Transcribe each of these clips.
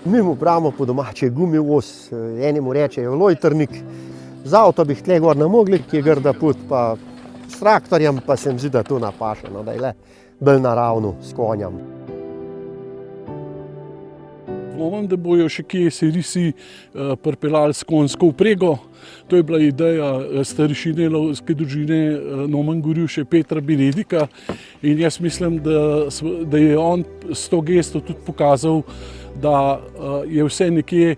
Mi mu pravimo po domače gumivoz, enemu rečejo lojtrnik. Z avto bi tle gor ne mogli, ki je grda pot, pa s traktorjem pa se mi zdi, da to napaše, da je le bolj naravno s konjem. Dvomim, da bojo še kje se risi pripeljali s konjsko vprego. To je bila ideja starešine lovske družine Nomen Gorjuše Petra Benedika in jaz mislim, da je on s to gesto tudi pokazal, da je vse nekje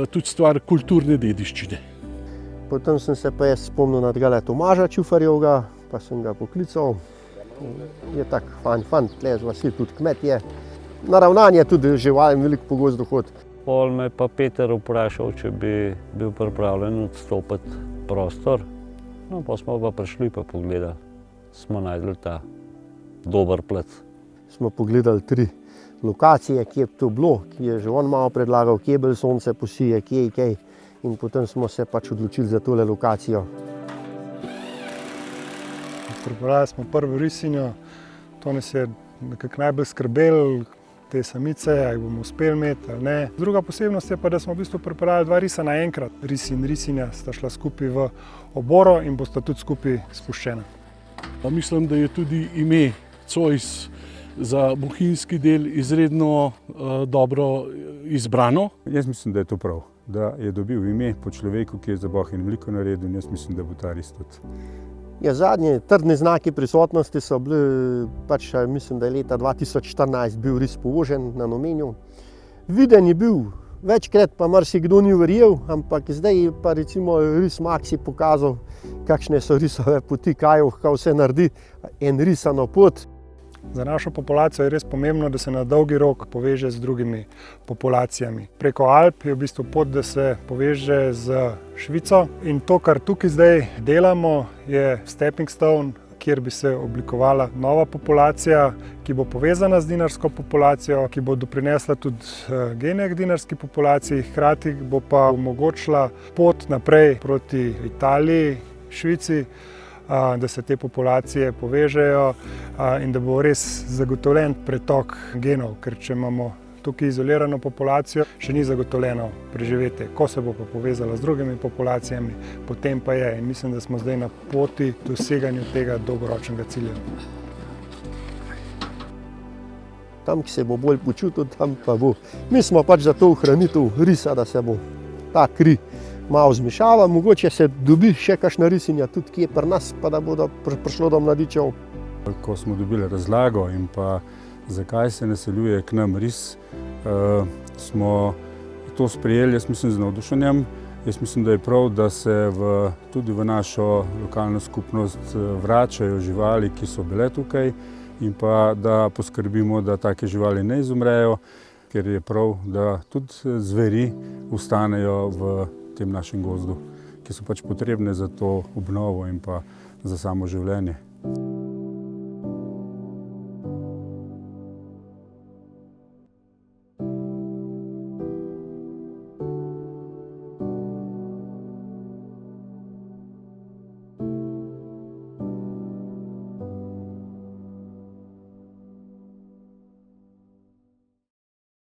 tudi stvar kulturne dediščine. Potem sem se pa jaz spomnil na tega Tomaža Čufarjevga, pa sem ga poklical. Je tak fant, tle z vasi tudi kmet je. Naravnanje tudi živalim veliko po gozdu hodi. Pol me pa Peter vprašal, če bi bil pripravljen odstopiti prostor. No, pa smo pa prišli pa pogledali. Smo najdli ta dober plac. Smo pogledali 3 lokacije, kje je to bilo, ki je že on malo predlagal, kje bolj sonce posije, kje je kaj. In potem smo se pač odločili za tole lokacijo. Pripravili smo prvo risinjo, to nas je nekako najbolj skrbelo, te samice, ali bomo uspeli imeti ali ne. Druga posebnost je pa, da smo v bistvu pripravili 2 risa naenkrat. Ris in risinja sta šla skupaj v oboro in bosta tudi skupaj spuščena. Pa mislim, da je tudi ime Zois za bohinjski del izredno dobro izbrano. Jaz mislim, da je to prav, da je dobil ime po človeku, ki je za Bohinj veliko naredil in jaz mislim, da bo ta ris tudi. Ja, zadnji trdni znaki prisotnosti so bili, pač mislim, da je leta 2014 bil ris povožen na Nomenju. Viden je bil, večkrat pa marsikdo ni verjel, ampak zdaj pa recimo ris Maxi pokazal, kakšne so risove poti, kaj vse naredi en risano pot. Za našo populacijo je res pomembno, da se na dolgi rok poveže z drugimi populacijami. Preko Alp je v bistvu pot, da se poveže z Švico. In to, kar tukaj zdaj delamo, je stepping stone, kjer bi se oblikovala nova populacija, ki bo povezana z dinarsko populacijo, ki bo doprinesla tudi gene k dinarski populaciji, hkrati bo pa omogočila pot naprej proti Italiji, Švici, da se te populacije povežejo in da bo res zagotovljen pretok genov, ker če imamo tukaj izolirano populacijo, še ni zagotovljeno preživetje. Ko se bo pa povezala z drugimi populacijami, potem pa je. In mislim, da smo zdaj na poti doseganju tega dolgoročnega cilja. Tam, ki se bo bolj počutil, tam pa bo. Mi smo pač za to ohranitev risa, da se bo ta kri malo zmešava, mogoče se dobi še kakšna risinja tudi kje pri nas, pa da bodo prišlo do mladičev. Ko smo dobili razlago in pa zakaj se naseljuje k nam ris, smo to sprejeli, jaz mislim, z navdušenjem. Jaz mislim, da je prav, da se tudi v našo lokalno skupnost vračajo živali, ki so bile tukaj in pa da poskrbimo, da take živali ne izumrejo, ker je prav, da tudi zveri ostanejo v tem našem gozdu, ki so pač potrebne za to obnovo in pa za samo življenje.